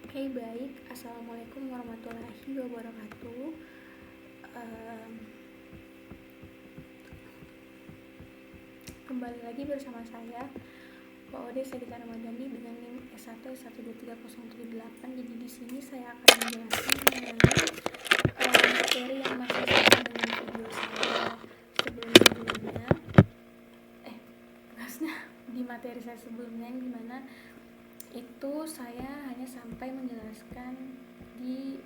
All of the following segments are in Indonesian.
Oke, baik. Assalamualaikum warahmatullahi wabarakatuh. Em, Kembali lagi bersama saya, Pak Sagita Ramadhani dengan NIM S1 S1230778. Jadi di sini saya akan menjelaskan mengenai materi yang masih sama dengan video saya sebelum-sebelumnya. Di materi saya sebelumnya yang dimana itu saya hanya sampai menjelaskan di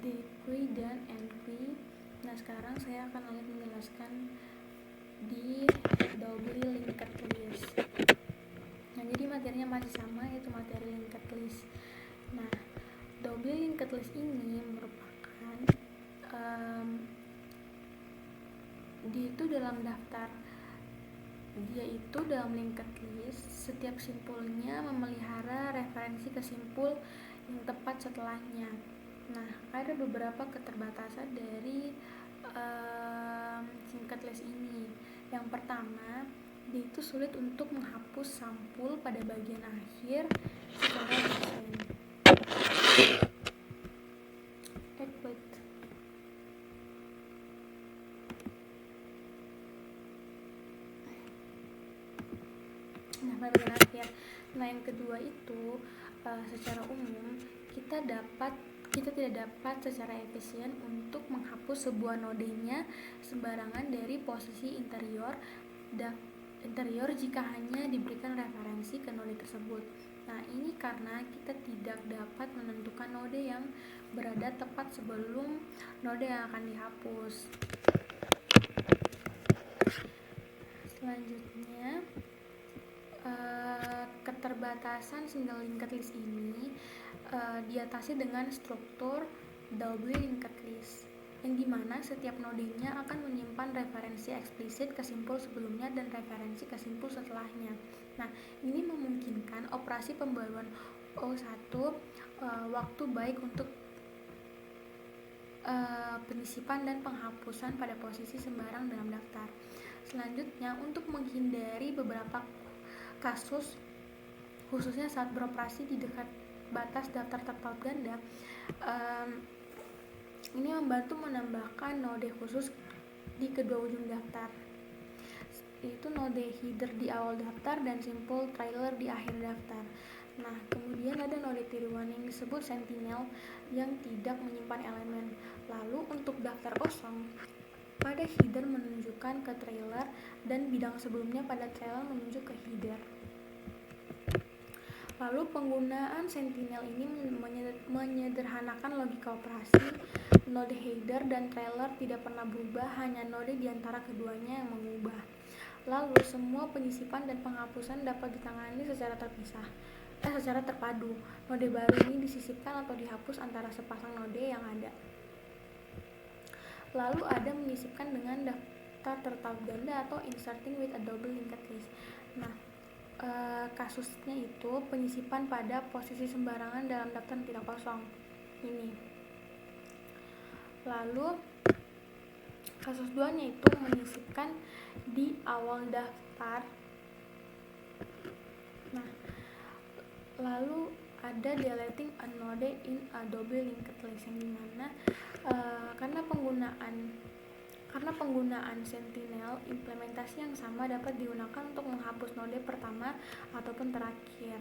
DQ dan NQ. Nah, sekarang saya akan lanjut menjelaskan di doubly linked list. Nah, jadi materinya masih sama, yaitu materi linked list. Nah, doubly linked list ini merupakan dia itu dalam linked list, setiap simpulnya memelihara referensi ke simpul yang tepat setelahnya. Nah, ada beberapa keterbatasan dari linked list ini. Yang pertama, dia itu sulit untuk menghapus sampul pada bagian akhir secara desain. Bagian akhir. Nah, yang kedua itu secara umum kita tidak dapat secara efisien untuk menghapus sebuah nodenya sembarangan dari posisi interior jika hanya diberikan referensi ke node tersebut. Nah, ini karena kita tidak dapat menentukan node yang berada tepat sebelum node yang akan dihapus. Selanjutnya, keterbatasan single linked list ini diatasi dengan struktur doubly linked list, yang dimana setiap nodenya akan menyimpan referensi eksplisit ke simpul sebelumnya dan referensi ke simpul setelahnya. Nah, ini memungkinkan operasi pembaruan O1 waktu baik untuk penyisipan dan penghapusan pada posisi sembarang dalam daftar. Selanjutnya, untuk menghindari beberapa kasus, khususnya saat beroperasi di dekat batas daftar terpaut ganda, ini membantu menambahkan node khusus di kedua ujung daftar, yaitu node header di awal daftar dan simpul trailer di akhir daftar. Nah, kemudian ada node tier 1 yang disebut sentinel yang tidak menyimpan elemen. Lalu untuk daftar kosong, pada header menunjukkan ke trailer dan bidang sebelumnya pada trailer menunjuk ke header. Lalu penggunaan sentinel ini menyederhanakan logika operasi. Node header dan trailer tidak pernah berubah, hanya node di antara keduanya yang mengubah. Lalu semua penyisipan dan penghapusan dapat ditangani secara terpadu. Node baru ini disisipkan atau dihapus antara sepasang node yang ada. Lalu ada menyisipkan dengan daftar terpaut ganda atau inserting with a double linked list. Nah, kasusnya itu penyisipan pada posisi sembarangan dalam daftar tidak kosong ini. Lalu kasus 2-nya itu menyisipkan di awal daftar. Nah, lalu ada deleting a node in a double linked list, yang dimana karena penggunaan sentinel, implementasi yang sama dapat digunakan untuk menghapus node pertama ataupun terakhir.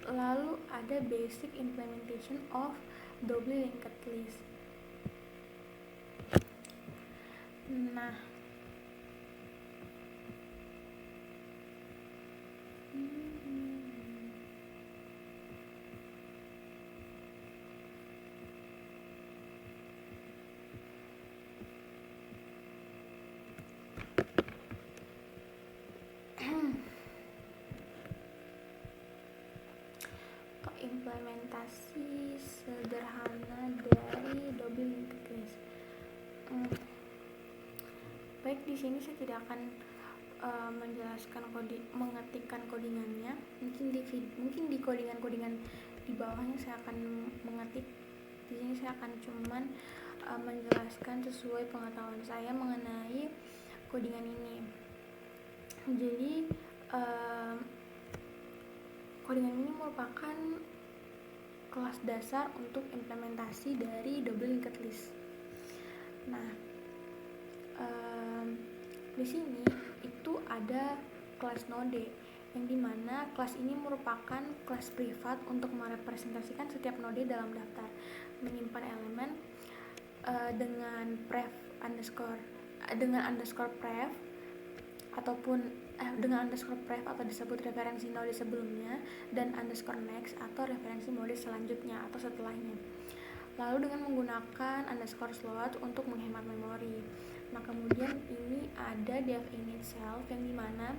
Lalu ada basic implementation of double linked list. Nah, implementasi sederhana dari double linked list. Baik, di sini saya tidak akan menjelaskan mengetikkan codingannya. Mungkin di codingan di bawahnya saya akan mengetik. Di sini saya akan cuman menjelaskan sesuai pengetahuan saya mengenai codingan ini. Jadi Codingan ini merupakan kelas dasar untuk implementasi dari double linked list. Nah, di sini itu ada kelas node, yang dimana kelas ini merupakan kelas privat untuk merepresentasikan setiap node dalam daftar, menyimpan elemen dengan underscore pref ataupun dengan underscore pref atau disebut referensi node sebelumnya, dan underscore next atau referensi node selanjutnya atau setelahnya. Lalu dengan menggunakan underscore slot untuk menghemat memori. Nah, kemudian ini ada dev init self, yang dimana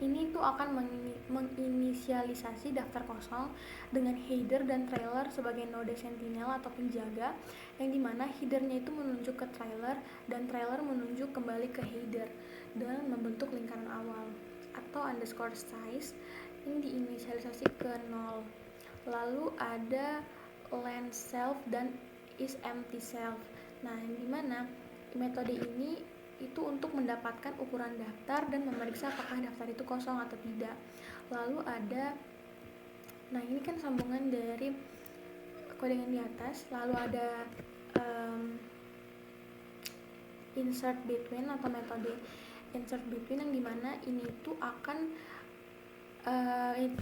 ini tuh akan menginisialisasi daftar kosong dengan header dan trailer sebagai node sentinel atau penjaga, yang dimana headernya itu menunjuk ke trailer dan trailer menunjuk kembali ke header dengan membentuk lingkaran awal. Atau underscore size ini diinisialisasi ke 0. Lalu ada len self dan is empty self. Nah, yang dimana metode ini itu untuk mendapatkan ukuran daftar dan memeriksa apakah daftar itu kosong atau tidak. Lalu ada, nah ini kan sambungan dari codingan di atas. Lalu ada insert between atau metode insert between, yang dimana ini tuh akan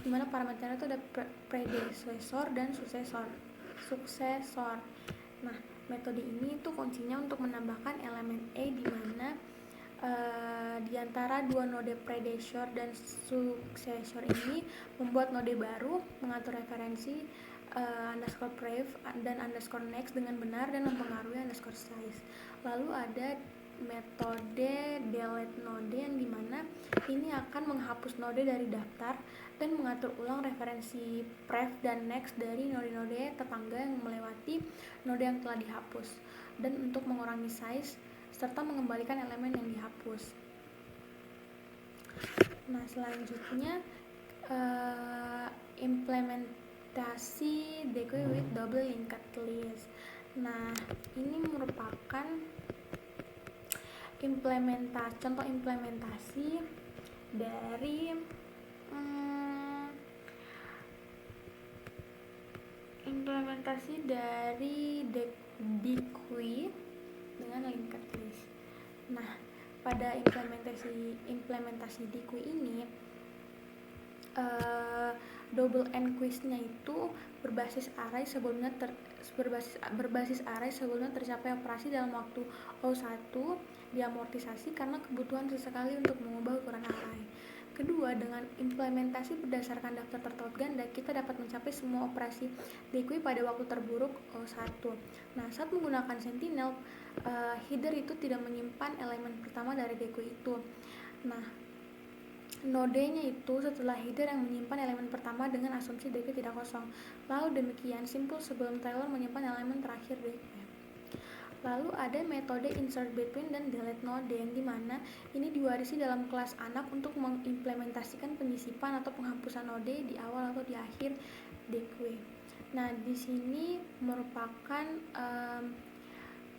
dimana parameternya itu ada predecessor dan suksesor. Nah, metode ini tuh kuncinya untuk menambahkan elemen A, dimana di antara dua node predecessor dan successor ini membuat node baru, mengatur referensi underscore pref dan underscore next dengan benar dan mempengaruhi underscore size. Lalu ada metode delete node, yang dimana ini akan menghapus node dari daftar dan mengatur ulang referensi pref dan next dari node-node tetangga yang melewati node yang telah dihapus, dan untuk mengurangi size serta mengembalikan elemen yang dihapus. Nah, selanjutnya implementasi decoy with double linked list. Nah, ini merupakan contoh implementasi dari decoy dengan linked list. Nah, pada implementasi decoy ini double enquest-nya itu berbasis array sebelumnya tercapai operasi dalam waktu O1 diamortisasi karena kebutuhan sesekali untuk mengubah ukuran array. Kedua, dengan implementasi berdasarkan daftar tertaut ganda, kita dapat mencapai semua operasi decoy pada waktu terburuk O1. Nah, saat menggunakan sentinel, header itu tidak menyimpan elemen pertama dari decoy itu. Nah, nodenya itu setelah header yang menyimpan elemen pertama dengan asumsi decoy tidak kosong. Lalu demikian simpul sebelum trailer menyimpan elemen terakhir decoy. Lalu ada metode insert between dan delete node, yang dimana ini diwarisi dalam kelas anak untuk mengimplementasikan penyisipan atau penghapusan node di awal atau di akhir decoy. Nah, di sini merupakan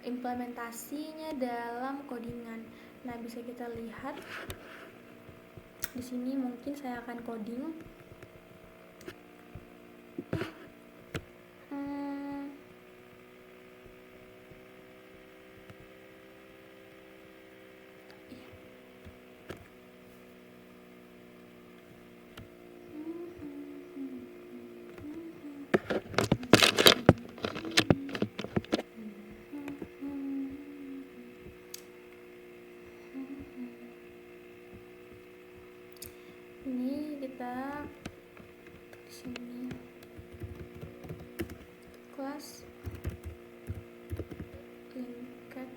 implementasinya dalam codingan. Nah, bisa kita lihat di sini. Mungkin saya akan coding. Ini kita di sini kelas linked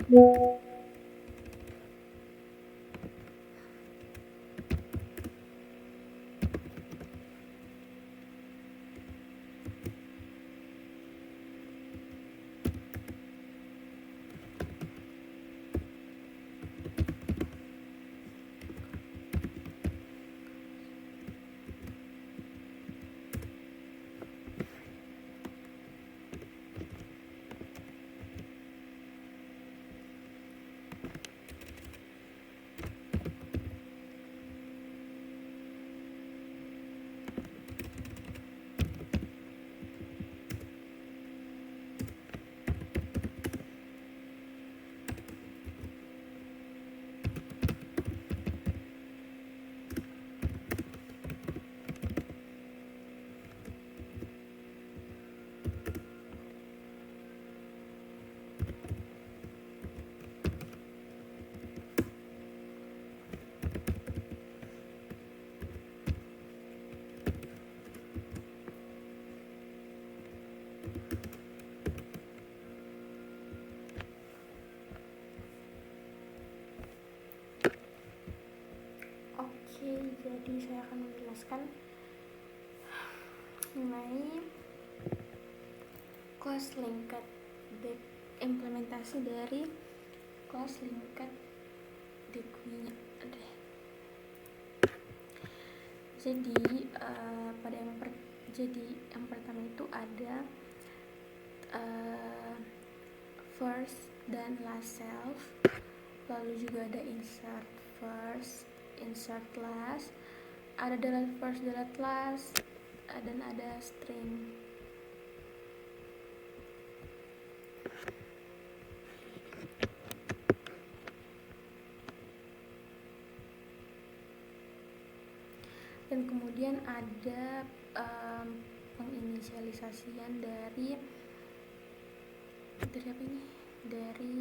Oke, jadi saya akan menjelaskan mengenai clause linked implementasi dari clause linked degree-nya. Jadi yang pertama itu ada first dan last self, lalu juga ada insert first, insert last, ada delete first, delete last, dan ada string. Dan kemudian ada penginisialisasian dari apa ini? Dari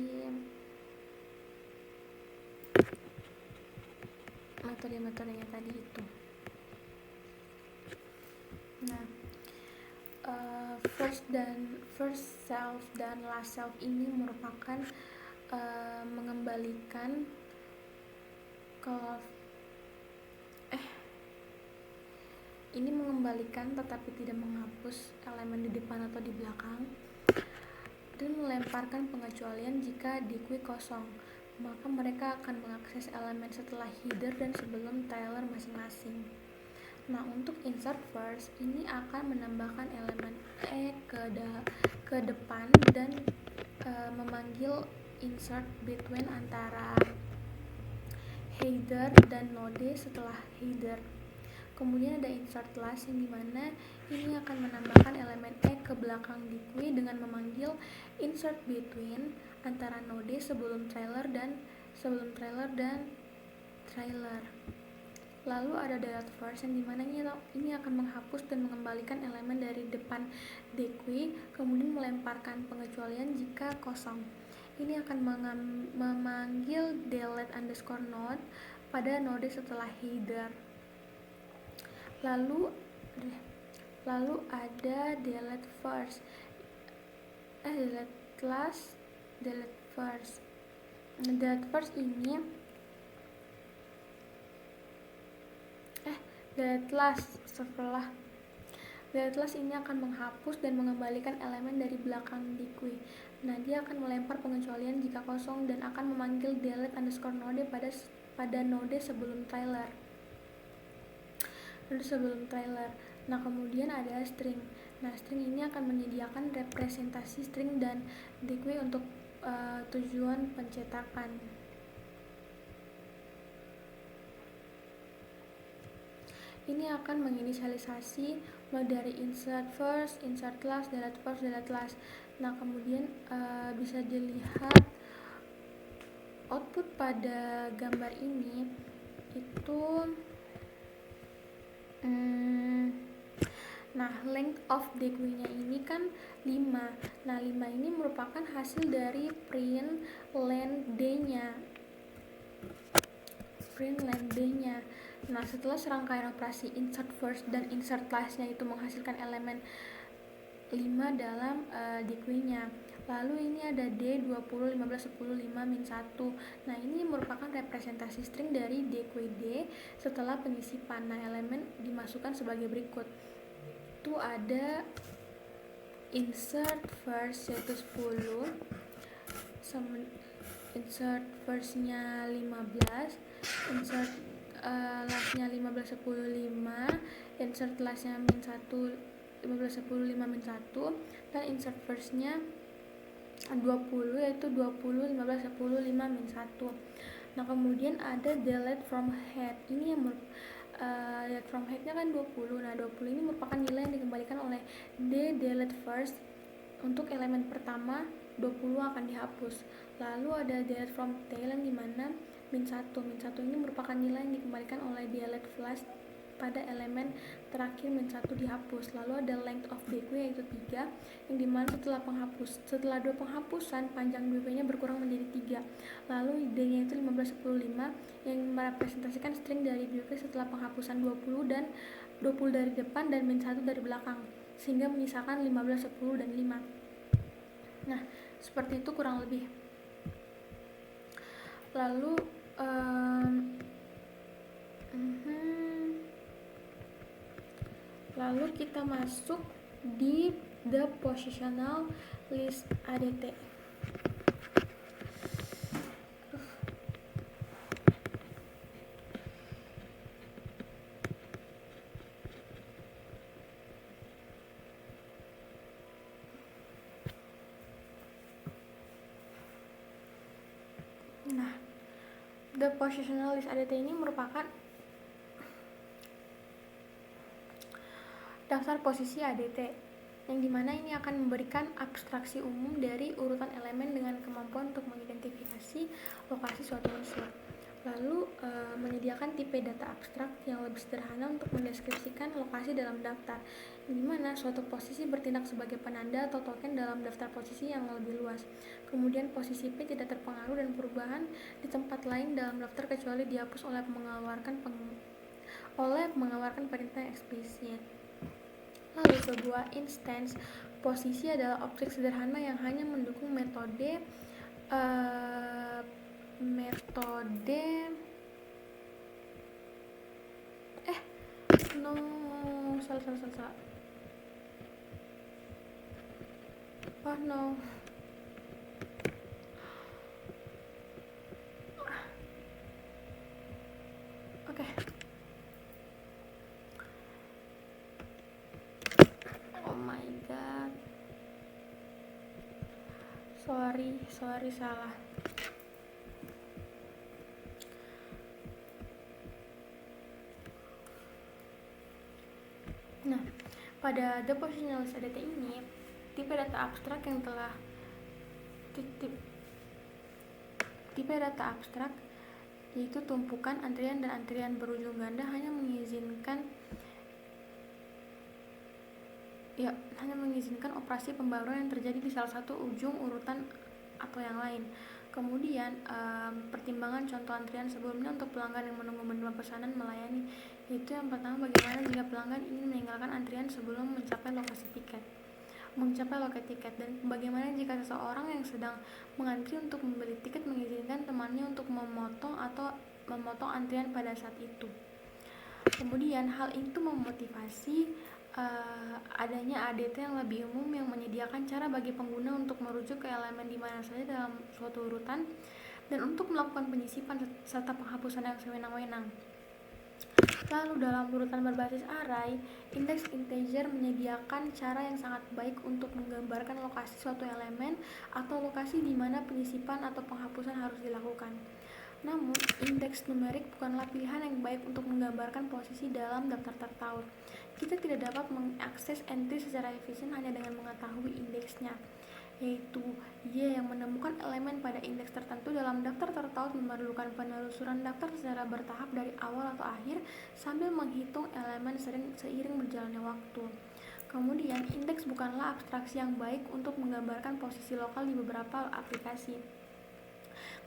metode-metodenya tadi itu. Nah, first self dan last self ini merupakan mengembalikan ini mengembalikan tetapi tidak menghapus elemen di depan atau di belakang, dan melemparkan pengecualian jika diqui kosong, maka mereka akan mengakses elemen setelah header dan sebelum trailer masing-masing. Nah, untuk insert first ini akan menambahkan elemen ke depan dan memanggil insert between antara header dan node setelah header. Kemudian ada insert last yang dimana ini akan menambahkan elemen ke belakang diqui dengan memanggil insert between antara node sebelum trailer dan trailer. Lalu ada delete first yang dimana ini akan menghapus dan mengembalikan elemen dari depan diqui, kemudian melemparkan pengecualian jika kosong. Ini akan memanggil delete underscore node pada node setelah header. Lalu ada delete first, delete last, delete first. Delete first ini delete last setelah delete last ini akan menghapus dan mengembalikan elemen dari belakang diqui. Nah, dia akan melempar pengecualian jika kosong dan akan memanggil delete underscore node pada node sebelum trailer. Nah, kemudian ada string. Nah, string ini akan menyediakan representasi string dan diqui untuk tujuan pencetakan. Ini akan menginisialisasi dari insert first, insert last, delete first, delete last. Nah, kemudian bisa dilihat output pada gambar ini itu nah, length of diqui-nya ini kan 5. Nah, 5 ini merupakan hasil dari print length D-nya. Nah, setelah serangkaian operasi insert first dan insert last-nya itu menghasilkan elemen 5 dalam diqui-nya, Lalu ini ada D 20, 15, 10, 5, min 1. Nah, ini merupakan representasi string dari D ke D setelah penyisipan. Nah, elemen dimasukkan sebagai berikut. Itu ada insert first yaitu 10, insert first-nya 15, insert last-nya 15, 10, 5, insert last-nya min 1, 15, 10, 5, min 1, dan insert first-nya 20 yaitu 20, 15, 10, 5, min 1. Nah, kemudian ada delete from head. Ini yang delete from head-nya kan 20. Nah, 20 ini merupakan nilai yang dikembalikan oleh D delete first. Untuk elemen pertama 20 akan dihapus. Lalu ada delete from tail yang dimana min 1. Min 1 ini merupakan nilai yang dikembalikan oleh delete flash pada elemen terakhir min 1 dihapus. Lalu ada length of DQ yaitu 3, yang dimana setelah 2 penghapusan panjang DQ-nya berkurang menjadi 3. Lalu D-nya itu 15, 10, 5 yang merepresentasikan string dari DQ setelah penghapusan 20 dan 20 dari depan dan min 1 dari belakang, sehingga menyisakan 15, 10, dan 5. Nah, seperti itu kurang lebih. Lalu kita masuk di the positional list ADT. Nah, the positional list ADT ini merupakan daftar posisi ADT, yang dimana ini akan memberikan abstraksi umum dari urutan elemen dengan kemampuan untuk mengidentifikasi lokasi suatu unsur. Lalu menyediakan tipe data abstrak yang lebih sederhana untuk mendeskripsikan lokasi dalam daftar, yang dimana suatu posisi bertindak sebagai penanda atau token dalam daftar posisi yang lebih luas. Kemudian posisi P tidak terpengaruh dan perubahan di tempat lain dalam daftar kecuali dihapus oleh mengeluarkan perintah eksplisit. Lalu sebuah instance posisi adalah objek sederhana yang hanya mendukung metode salah. Oh no. Oke. Oh my god. Sorry salah. Nah, pada the positional list ADT ini, tipe data abstrak yang telah tipe data abstrak yaitu tumpukan antrian dan antrian berujung ganda hanya mengizinkan operasi pembaruan yang terjadi di salah satu ujung urutan atau yang lain. Kemudian pertimbangan contoh antrian sebelumnya untuk pelanggan yang menunggu menerima pesanan melayani, yaitu yang pertama, bagaimana jika pelanggan ingin meninggalkan antrian sebelum mencapai loket tiket, dan bagaimana jika seseorang yang sedang mengantri untuk membeli tiket mengizinkan temannya untuk memotong antrian pada saat itu. Kemudian hal itu memotivasi adanya ADT yang lebih umum yang menyediakan cara bagi pengguna untuk merujuk ke elemen di mana saja dalam suatu urutan dan untuk melakukan penyisipan serta penghapusan yang sewenang-wenang. Lalu dalam urutan berbasis array, indeks integer menyediakan cara yang sangat baik untuk menggambarkan lokasi suatu elemen atau lokasi di mana penyisipan atau penghapusan harus dilakukan. Namun, indeks numerik bukanlah pilihan yang baik untuk menggambarkan posisi dalam daftar tertaut. Kita tidak dapat mengakses entry secara efisien hanya dengan mengetahui indeksnya, yaitu Y yang menemukan elemen pada indeks tertentu dalam daftar tertaut memerlukan penelusuran daftar secara bertahap dari awal atau akhir sambil menghitung elemen seiring berjalannya waktu. Kemudian, indeks bukanlah abstraksi yang baik untuk menggambarkan posisi lokal di beberapa aplikasi.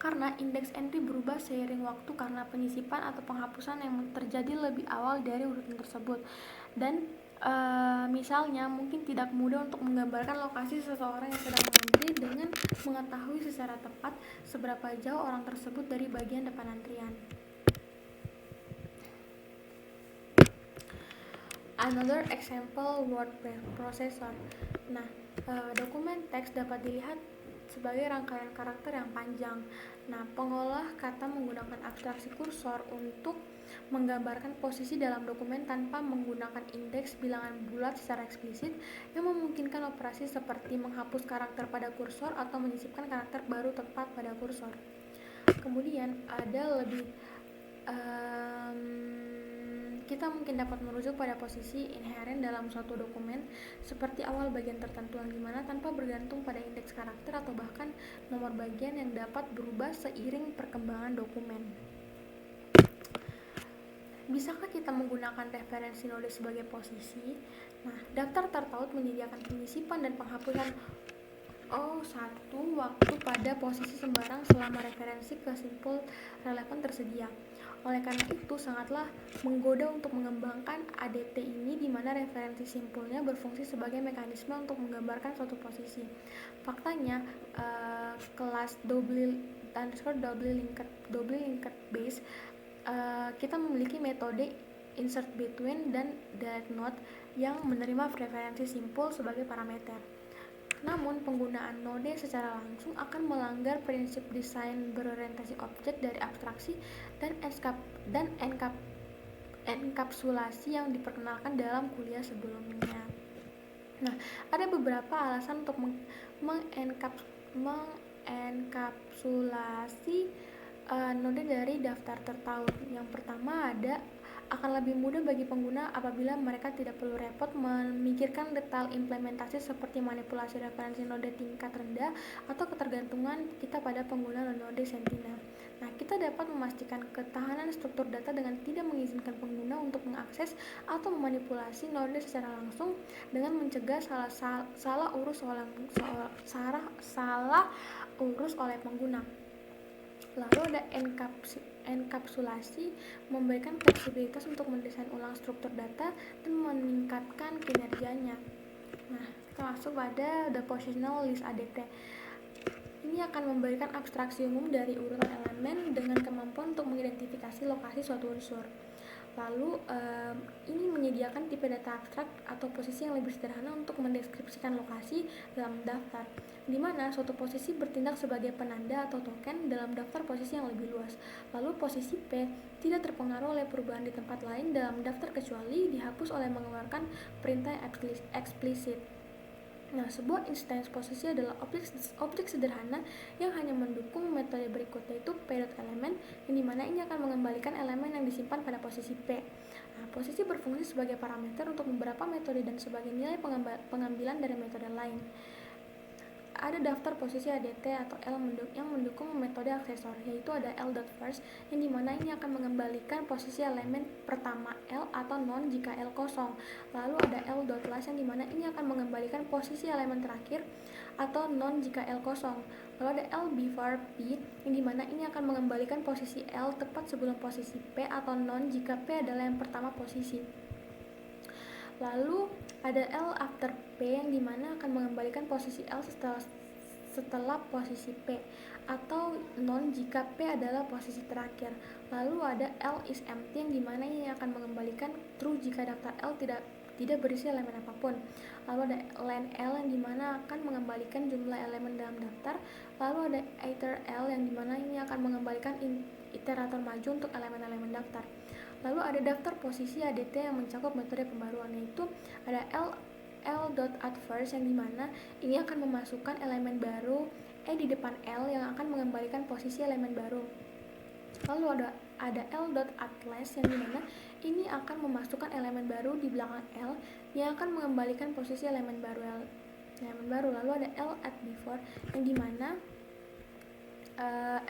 Karena indeks entry berubah seiring waktu karena penyisipan atau penghapusan yang terjadi lebih awal dari urutan tersebut, dan Misalnya, mungkin tidak mudah untuk menggambarkan lokasi seseorang yang sedang mengantri dengan mengetahui secara tepat seberapa jauh orang tersebut dari bagian depan antrian. Another example, word processor. Nah, dokumen teks dapat dilihat sebagai rangkaian karakter yang panjang. Nah, pengolah kata menggunakan abstraksi kursor untuk menggambarkan posisi dalam dokumen tanpa menggunakan indeks bilangan bulat secara eksplisit yang memungkinkan operasi seperti menghapus karakter pada kursor atau menyisipkan karakter baru tepat pada kursor. Kemudian ada lebih kita mungkin dapat merujuk pada posisi inheren dalam suatu dokumen seperti awal bagian tertentu yang dimana tanpa bergantung pada indeks karakter atau bahkan nomor bagian yang dapat berubah seiring perkembangan dokumen. Bisakah kita menggunakan referensi node sebagai posisi? Nah, daftar tertaut menyediakan penyisipan dan penghapusan O1 waktu pada posisi sembarang selama referensi ke simpul relevan tersedia. Oleh karena itu, sangatlah menggoda untuk mengembangkan ADT ini di mana referensi simpulnya berfungsi sebagai mekanisme untuk menggambarkan suatu posisi. Faktanya, kelas double linked base kita memiliki metode insert between dan delete node yang menerima referensi simpul sebagai parameter. Namun, penggunaan node secara langsung akan melanggar prinsip desain berorientasi objek dari abstraksi dan enkapsulasi yang diperkenalkan dalam kuliah sebelumnya. Nah, ada beberapa alasan untuk mengenkapsulasi node dari daftar tertaut. Yang pertama akan lebih mudah bagi pengguna apabila mereka tidak perlu repot memikirkan detail implementasi seperti manipulasi referensi node tingkat rendah atau ketergantungan kita pada pengguna node sentinel. Nah, kita dapat memastikan ketahanan struktur data dengan tidak mengizinkan pengguna untuk mengakses atau memanipulasi node secara langsung dengan mencegah salah urus oleh pengguna. Lalu ada enkapsulasi, memberikan fleksibilitas untuk mendesain ulang struktur data dan meningkatkan kinerjanya. Nah, kita masuk pada the positional list ADT. Ini akan memberikan abstraksi umum dari urutan elemen dengan kemampuan untuk mengidentifikasi lokasi suatu unsur. Lalu, ini menyediakan tipe data abstrak atau posisi yang lebih sederhana untuk mendeskripsikan lokasi dalam daftar, di mana suatu posisi bertindak sebagai penanda atau token dalam daftar posisi yang lebih luas. Lalu posisi P tidak terpengaruh oleh perubahan di tempat lain dalam daftar kecuali dihapus oleh mengeluarkan perintah eksplisit. Nah, sebuah instance posisi adalah objek sederhana yang hanya mendukung metode berikutnya, yaitu p.element, yang dimana ini akan mengembalikan elemen yang disimpan pada posisi P. Nah, posisi berfungsi sebagai parameter untuk beberapa metode dan sebagai nilai pengambilan dari metode lain. Ada daftar posisi ADT atau L yang mendukung metode aksesor, yaitu ada L.first, yang dimana ini akan mengembalikan posisi elemen pertama L atau non jika L kosong. Lalu ada L.last, yang dimana ini akan mengembalikan posisi elemen terakhir atau non jika L kosong. Lalu ada L before P, yang dimana ini akan mengembalikan posisi L tepat sebelum posisi P atau non jika P adalah yang pertama posisi. Lalu ada L after P, yang dimana akan mengembalikan posisi L setelah posisi P atau non jika P adalah posisi terakhir. Lalu ada L is empty, yang dimana ini akan mengembalikan true jika daftar L tidak berisi elemen apapun. Lalu ada len L, yang dimana akan mengembalikan jumlah elemen dalam daftar. Lalu ada iter L, yang dimana ini akan mengembalikan iterator maju untuk elemen-elemen daftar. Lalu ada daftar posisi ADT yang mencakup metode pembaruan, yaitu ada L.addFirst, yang dimana ini akan memasukkan elemen baru di depan L yang akan mengembalikan posisi elemen baru. Lalu ada L.addLast, yang dimana ini akan memasukkan elemen baru di belakang L yang akan mengembalikan posisi elemen baru. Lalu ada L.addBefore, yang dimana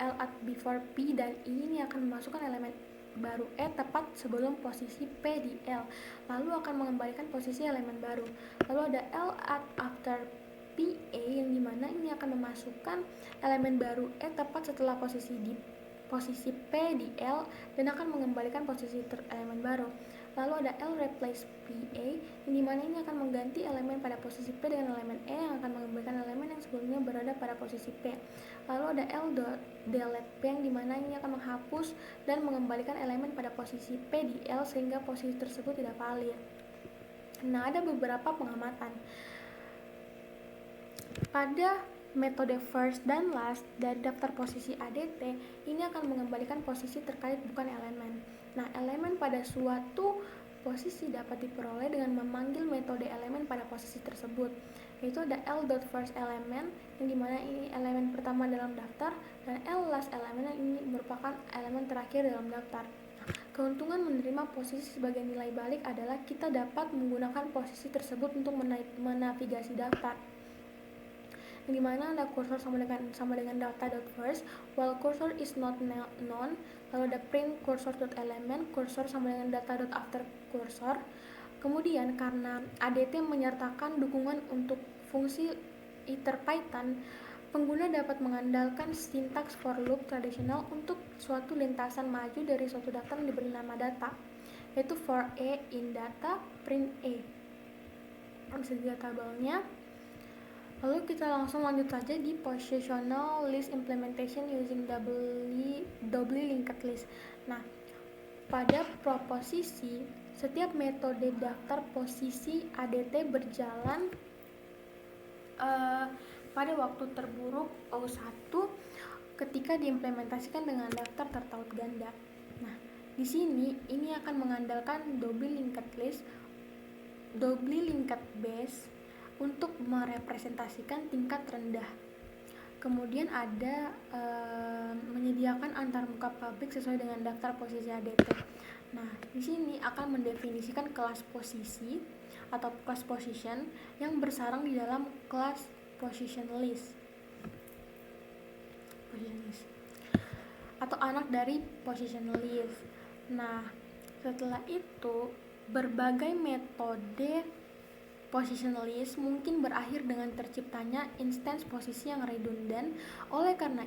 L.addBefore P dan I ini akan memasukkan elemen baru tepat sebelum posisi P di L, lalu akan mengembalikan posisi elemen baru. Lalu ada L.after PA, yang dimana ini akan memasukkan elemen baru tepat setelah posisi P di L dan akan mengembalikan posisi elemen baru. Lalu ada L replace PA, yang dimana ini akan mengganti elemen pada posisi P dengan elemen E yang akan mengembalikan elemen yang sebelumnya berada pada posisi P. Lalu ada L delete P, yang dimana ini akan menghapus dan mengembalikan elemen pada posisi P di L sehingga posisi tersebut tidak valid. Nah, ada beberapa pengamatan. Pada metode first dan last dari daftar posisi ADT, ini akan mengembalikan posisi terkait bukan elemen. Nah, elemen pada suatu posisi dapat diperoleh dengan memanggil metode elemen pada posisi tersebut, yaitu ada L.first element, yang dimana ini elemen pertama dalam daftar, dan L last element, yang ini merupakan elemen terakhir dalam daftar. Keuntungan menerima posisi sebagai nilai balik adalah kita dapat menggunakan posisi tersebut untuk menavigasi daftar, yang dimana ada cursor sama dengan data.first, while cursor is not known. Lalu ada print cursor.element, cursor sama dengan data.after cursor. Kemudian karena ADT menyertakan dukungan untuk fungsi iterpython, pengguna dapat mengandalkan sintaks for loop tradisional untuk suatu lintasan maju dari suatu daftar yang diberi nama data, yaitu for A in data, print A. Bisa dilihat tabelnya. Lalu kita langsung lanjut saja di positional list implementation using doubly linked list. Nah, pada proposisi, setiap metode daftar posisi ADT berjalan pada waktu terburuk O1 ketika diimplementasikan dengan daftar tertaut ganda. Nah, di sini ini akan mengandalkan doubly linked base untuk merepresentasikan tingkat rendah. Kemudian ada menyediakan antarmuka publik sesuai dengan daftar posisi ADT. Nah, di sini akan mendefinisikan kelas posisi atau class position yang bersarang di dalam kelas position list atau anak dari position list. Nah, setelah itu berbagai metode position list mungkin berakhir dengan terciptanya instance posisi yang redundant. Oleh karena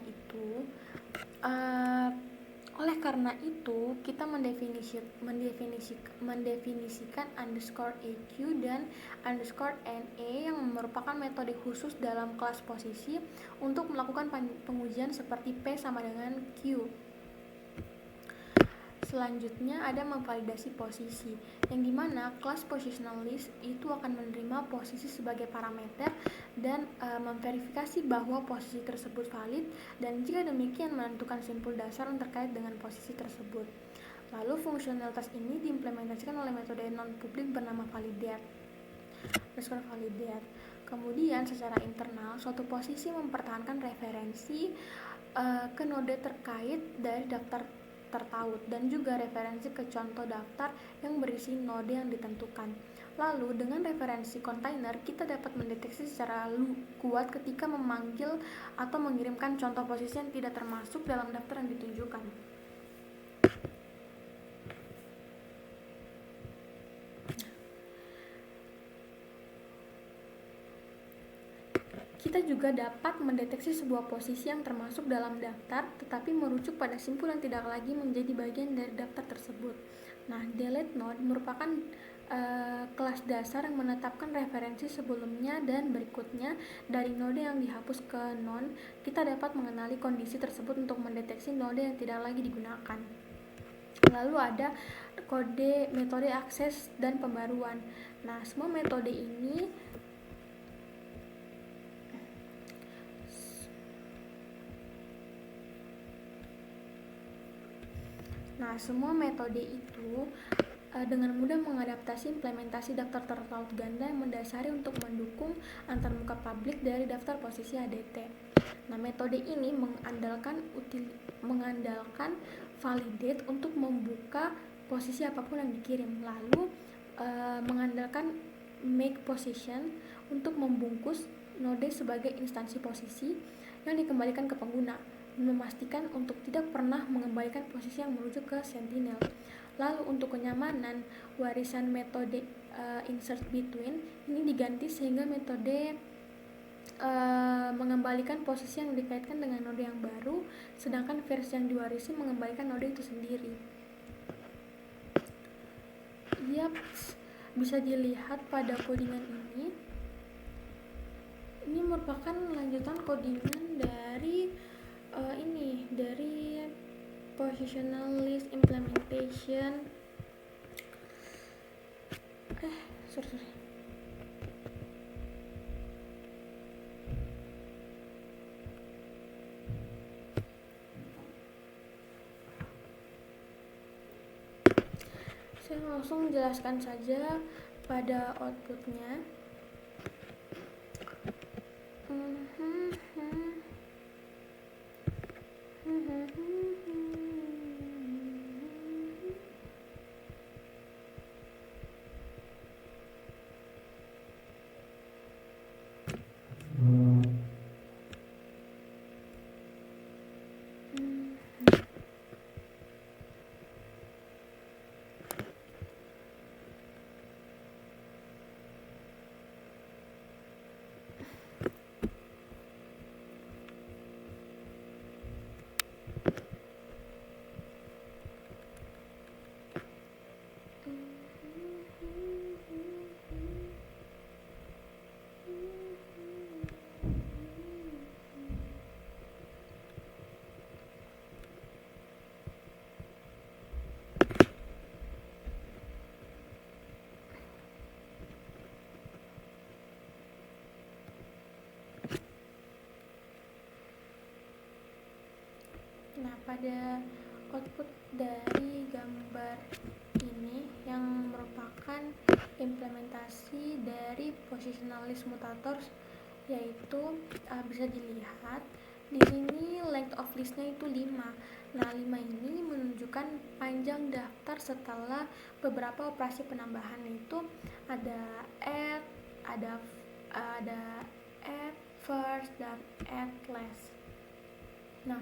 itu kita mendefinisikan underscore EQ dan underscore NA yang merupakan metode khusus dalam kelas posisi untuk melakukan pengujian seperti P sama dengan Q. Selanjutnya ada memvalidasi posisi, yang dimana kelas positional list itu akan menerima posisi sebagai parameter dan memverifikasi bahwa posisi tersebut valid, dan jika demikian menentukan simpul dasar yang terkait dengan posisi tersebut. Lalu fungsionalitas ini diimplementasikan oleh metode non-publik bernama validate. Kemudian secara internal, suatu posisi mempertahankan referensi ke node terkait dari daftar tertaut dan juga referensi ke contoh daftar yang berisi node yang ditentukan. Lalu dengan referensi kontainer kita dapat mendeteksi secara kuat ketika memanggil atau mengirimkan contoh posisi yang tidak termasuk dalam daftar yang ditunjukkan. Kita juga dapat mendeteksi sebuah posisi yang termasuk dalam daftar tetapi merujuk pada simpul yang tidak lagi menjadi bagian dari daftar tersebut. Nah, delete node merupakan kelas dasar yang menetapkan referensi sebelumnya dan berikutnya. Dari node yang dihapus ke non, kita dapat mengenali kondisi tersebut untuk mendeteksi node yang tidak lagi digunakan. Lalu ada metode akses dan pembaruan. Nah, semua metode ini itu dengan mudah mengadaptasi implementasi daftar tertaut ganda yang mendasari untuk mendukung antarmuka publik dari daftar posisi ADT. Nah, metode ini mengandalkan validate untuk membuka posisi apapun yang dikirim, lalu mengandalkan make position untuk membungkus node sebagai instansi posisi yang dikembalikan ke pengguna, memastikan untuk tidak pernah mengembalikan posisi yang merujuk ke sentinel. Lalu untuk kenyamanan, warisan metode insert between ini diganti sehingga metode mengembalikan posisi yang dikaitkan dengan node yang baru, sedangkan versi yang diwarisi mengembalikan node itu sendiri. dia bisa dilihat pada codingan ini merupakan lanjutan codingan dari dari positional list implementation. Sorry. Saya langsung jelaskan saja pada outputnya. Nah, pada output dari gambar ini yang merupakan implementasi dari positional list mutators, yaitu bisa dilihat di sini length of listnya itu 5. Nah, 5 ini menunjukkan panjang daftar setelah beberapa operasi penambahan, yaitu ada add, ada add first, dan add last. Nah,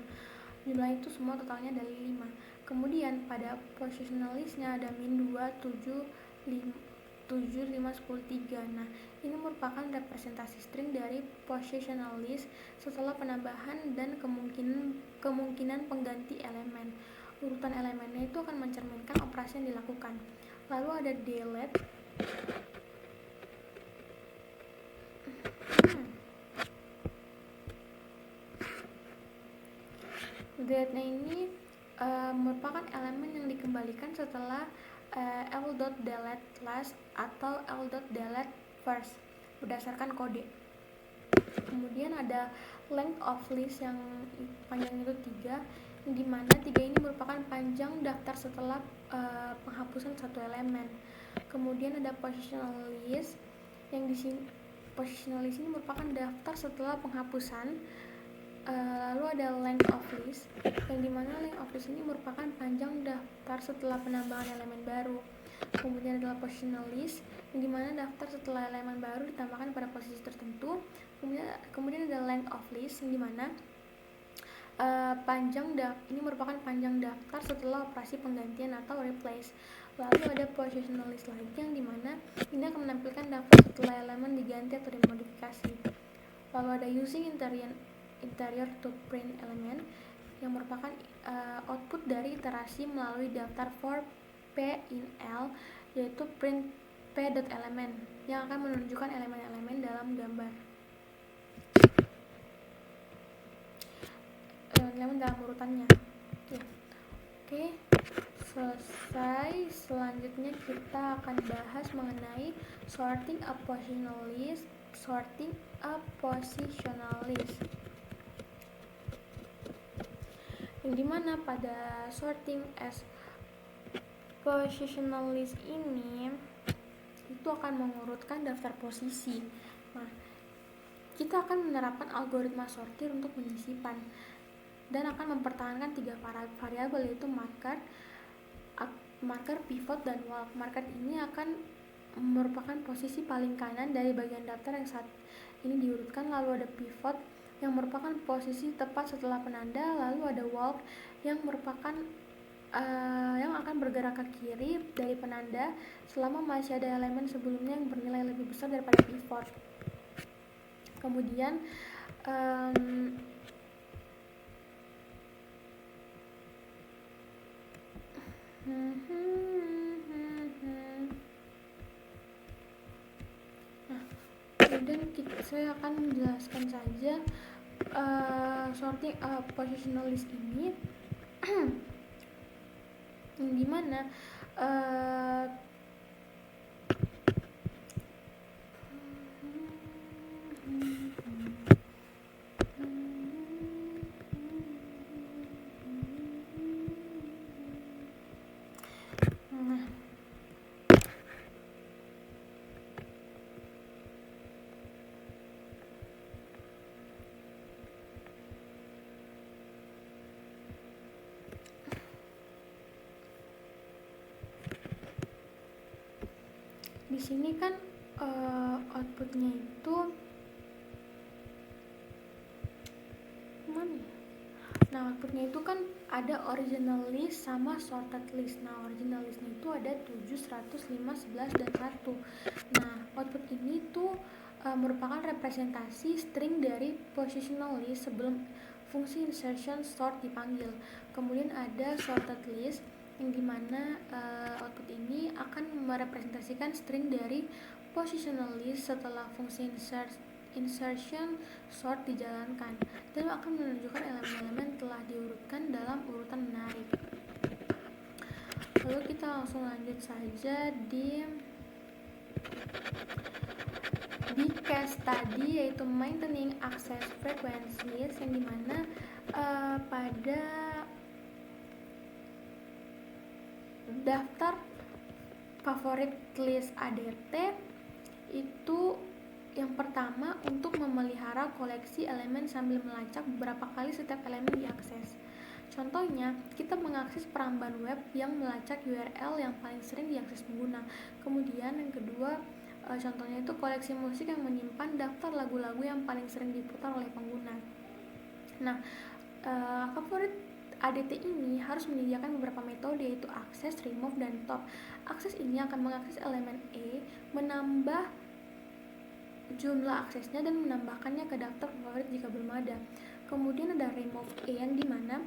jumlah itu semua totalnya dari 5. Kemudian pada positional listnya ada min 2, 7, 5, 10, 3. Nah, ini merupakan representasi string dari positional list setelah penambahan dan kemungkinan pengganti elemen. Urutan elemennya itu akan mencerminkan operasi yang dilakukan. Lalu ada delete. Delete-nya ini merupakan elemen yang dikembalikan setelah l.delete last atau l.delete first berdasarkan kode. Kemudian ada length of list yang panjang itu 3, di mana 3 ini merupakan panjang daftar setelah penghapusan satu elemen. Kemudian ada positional list yang di sini positional list ini merupakan daftar setelah penghapusan. Lalu ada length of list yang dimana length of list ini merupakan panjang daftar setelah penambahan elemen baru. Kemudian adalah positional list yang dimana daftar setelah elemen baru ditambahkan pada posisi tertentu. Kemudian ada length of list yang dimana ini merupakan panjang daftar setelah operasi penggantian atau replace. Lalu ada positional list lagi yang dimana ini akan menampilkan daftar setelah elemen diganti atau dimodifikasi. Lalu ada using interior to print element yang merupakan output dari iterasi melalui daftar for p in L, yaitu print p.element yang akan menunjukkan elemen-elemen dalam gambar. Elemen dalam urutannya. Oke, selesai. Selanjutnya kita akan bahas mengenai sorting a positional list. Yang dimana pada sorting as positional list ini itu akan mengurutkan daftar posisi. Nah, kita akan menerapkan algoritma sortir untuk penyisipan dan akan mempertahankan 3 variabel, yaitu marker, pivot, dan walk. Marker ini akan merupakan posisi paling kanan dari bagian daftar yang saat ini diurutkan. Lalu ada pivot yang merupakan posisi tepat setelah penanda. Lalu ada walk yang merupakan yang akan bergerak ke kiri dari penanda selama masih ada elemen sebelumnya yang bernilai lebih besar daripada pivot. Kemudian Kemudian saya akan menjelaskan saja sorting positional list ini yang dimana di sini kan outputnya itu mana ya? Nah, outputnya itu kan ada original list sama sorted list. Nah, original listnya itu ada 7, 100, 5, 11, dan 1. Nah, output ini tuh merupakan representasi string dari positional list sebelum fungsi insertion sort dipanggil. Kemudian ada sorted list yang dimana output ini akan merepresentasikan string dari positional list setelah fungsi insertion sort dijalankan dan akan menunjukkan elemen-elemen telah diurutkan dalam urutan menarik. Lalu kita langsung lanjut saja di case tadi, yaitu maintaining access frequencies, yang dimana pada daftar favorit list ADT itu yang pertama untuk memelihara koleksi elemen sambil melacak beberapa kali setiap elemen diakses. Contohnya, kita mengakses peramban web yang melacak URL yang paling sering diakses pengguna. Kemudian yang kedua, contohnya itu koleksi musik yang menyimpan daftar lagu-lagu yang paling sering diputar oleh pengguna. Nah, favorit ADT ini harus menyediakan beberapa metode, yaitu access, remove, dan top. Akses ini akan mengakses elemen E, menambah jumlah aksesnya dan menambahkannya ke daftar favorit jika belum ada. Kemudian ada remove E, yang dimana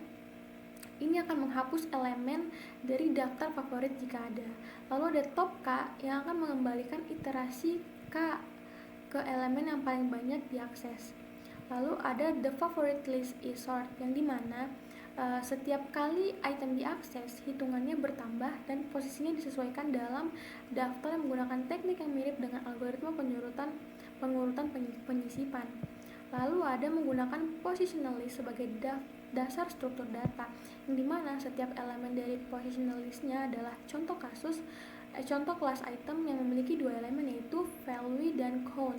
ini akan menghapus elemen dari daftar favorit jika ada. Lalu ada top K yang akan mengembalikan iterasi K ke elemen yang paling banyak diakses. Lalu ada the favorite list is sort, yang dimana setiap kali item diakses, hitungannya bertambah dan posisinya disesuaikan dalam daftar yang menggunakan teknik yang mirip dengan algoritma pengurutan penyisipan. Lalu ada menggunakan positional list sebagai dasar struktur data, yang dimana setiap elemen dari positional listnya adalah contoh kelas item yang memiliki dua elemen, yaitu value dan count.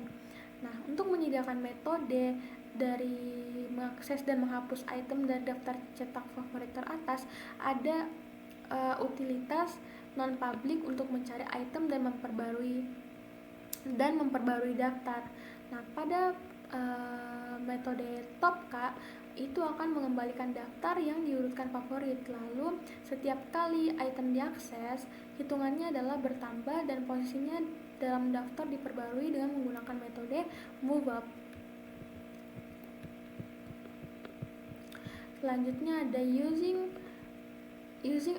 Nah, untuk menyediakan metode dari mengakses dan menghapus item dari daftar cetak favorit teratas, ada utilitas non-public untuk mencari item dan memperbarui daftar. Nah, pada metode top K itu akan mengembalikan daftar yang diurutkan favorit. Lalu setiap kali item diakses, hitungannya adalah bertambah dan posisinya dalam daftar diperbarui dengan menggunakan metode move up. Selanjutnya ada using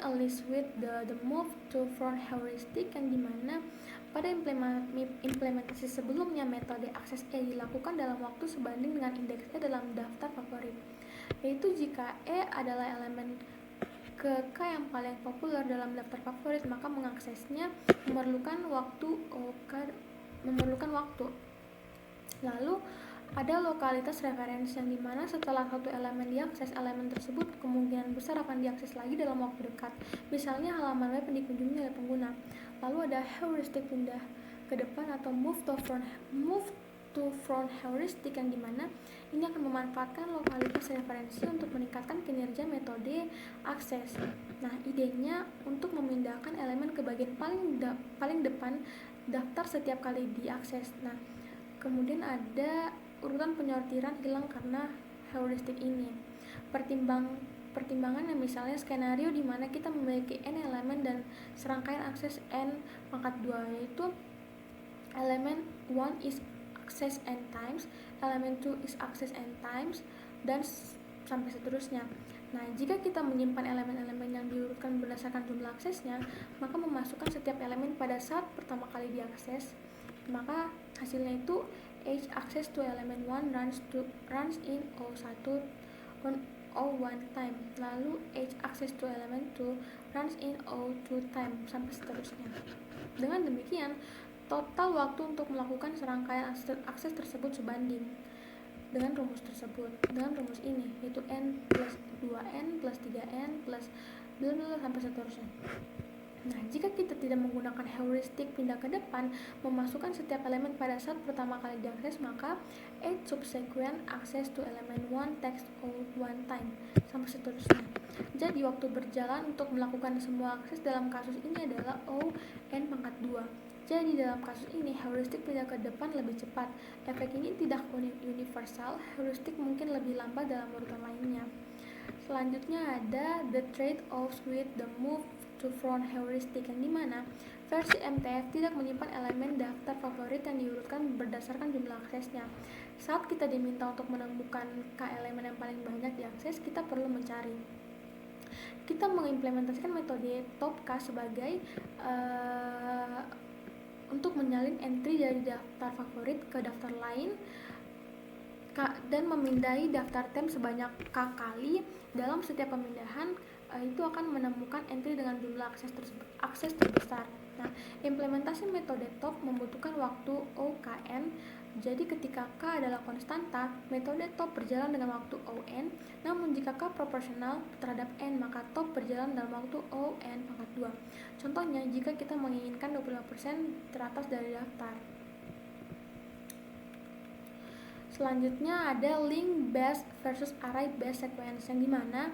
a list with the move to front heuristic, yang dimana pada implementasi sebelumnya metode akses E dilakukan dalam waktu sebanding dengan indeks E dalam daftar favorit, yaitu jika E adalah elemen ke K yang paling populer dalam daftar favorit, maka mengaksesnya memerlukan waktu. Lalu ada lokalitas referensi, yang dimana setelah satu elemen diakses, elemen tersebut kemungkinan besar akan diakses lagi dalam waktu dekat, misalnya halaman web yang dikunjungi oleh pengguna. Lalu ada heuristik pindah ke depan atau move to front heuristik, yang dimana ini akan memanfaatkan lokalitas referensi untuk meningkatkan kinerja metode akses. Nah, idenya untuk memindahkan elemen ke bagian paling depan daftar setiap kali diakses. Nah, kemudian ada urutan penyortiran hilang karena heuristik ini. Pertimbangan yang misalnya skenario di mana kita memiliki n elemen dan serangkaian akses n pangkat 2, yaitu elemen 1 is access n times, elemen 2 is access n times, dan sampai seterusnya. Nah, jika kita menyimpan elemen-elemen yang diurutkan berdasarkan jumlah aksesnya, maka memasukkan setiap elemen pada saat pertama kali diakses, maka hasilnya itu H access to element 1 runs in O1 time, lalu H access to element 2 runs in O2 time, sampai seterusnya. Dengan demikian, total waktu untuk melakukan serangkaian akses tersebut sebanding dengan rumus tersebut, dengan rumus ini, yaitu n plus 2n plus 3n plus blablabla sampai seterusnya. Nah, jika kita tidak menggunakan heuristik pindah ke depan, memasukkan setiap elemen pada saat pertama kali diakses, maka each subsequent access to element 1 takes O1 time, sampai seterusnya. Jadi, waktu berjalan untuk melakukan semua akses dalam kasus ini adalah O(n pangkat 2). Jadi, dalam kasus ini, heuristik pindah ke depan lebih cepat. Efek ini tidak universal, heuristik mungkin lebih lambat dalam urutan lainnya. Selanjutnya ada the trade-offs with the move to front heuristic, yang dimana versi MTF tidak menyimpan elemen daftar favorit yang diurutkan berdasarkan jumlah aksesnya. Saat kita diminta untuk menemukan K elemen yang paling banyak diakses, kita perlu mencari. Kita mengimplementasikan metode top K sebagai untuk menyalin entry dari daftar favorit ke daftar lain dan memindahi daftar temp sebanyak K kali. Dalam setiap pemindahan itu akan menemukan entry dengan jumlah akses terbesar. Nah, implementasi metode top membutuhkan waktu OKN. Jadi ketika K adalah konstanta, metode top berjalan dengan waktu ON. Namun jika K proporsional terhadap N, maka top berjalan dalam waktu ON pangkat 2. Contohnya, jika kita menginginkan 25% teratas dari daftar. Selanjutnya ada link based versus array based sequence, yang dimana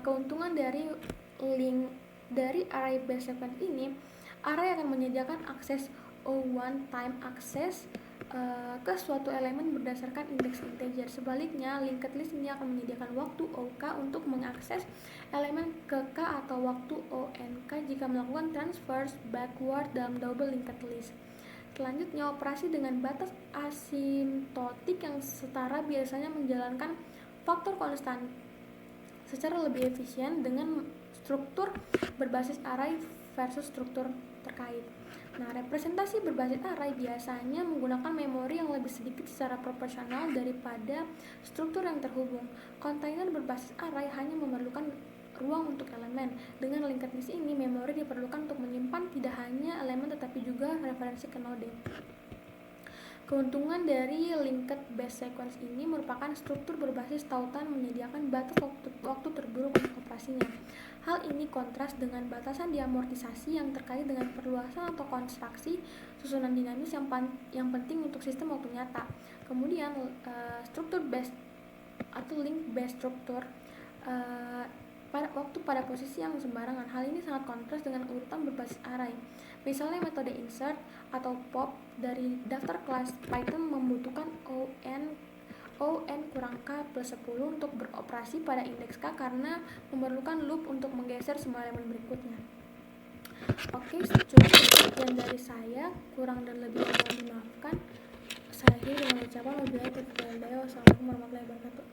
keuntungan dari array based sequence ini, array akan menyediakan akses O1 time access ke suatu elemen berdasarkan indeks integer. Sebaliknya, linked list ini akan menyediakan waktu OK untuk mengakses elemen ke K atau waktu ONK jika melakukan transverse backward dalam double linked list. Selanjutnya, operasi dengan batas asimptotik yang setara biasanya menjalankan faktor konstan secara lebih efisien dengan struktur berbasis array versus struktur terkait. Nah, representasi berbasis array biasanya menggunakan memori yang lebih sedikit secara proporsional daripada struktur yang terhubung. Kontainer berbasis array hanya memerlukan ruang untuk elemen. Dengan linked list ini, memori diperlukan untuk menyimpan tidak hanya elemen tetapi juga referensi ke node. Keuntungan dari linked based sequence ini merupakan struktur berbasis tautan menyediakan batas waktu terburuk untuk operasinya. Hal ini kontras dengan batasan diamortisasi yang terkait dengan perluasan atau konstruksi susunan dinamis yang penting untuk sistem waktu nyata. Kemudian, struktur based atau link based struktur pada posisi yang sembarangan. Hal ini sangat kontras dengan urutan berbasis array. Misalnya, metode insert atau pop dari daftar kelas Python membutuhkan on kurang K plus 10 untuk beroperasi pada indeks K karena memerlukan loop untuk menggeser semua elemen berikutnya. Oke, cukup sekian dari saya. Kurang dan lebih mohon dimaafkan. Saya akhiri dengan ucapan wabillahi taufiq wal hidayah. Wassalamualaikum warahmatullahi wabarakatuh.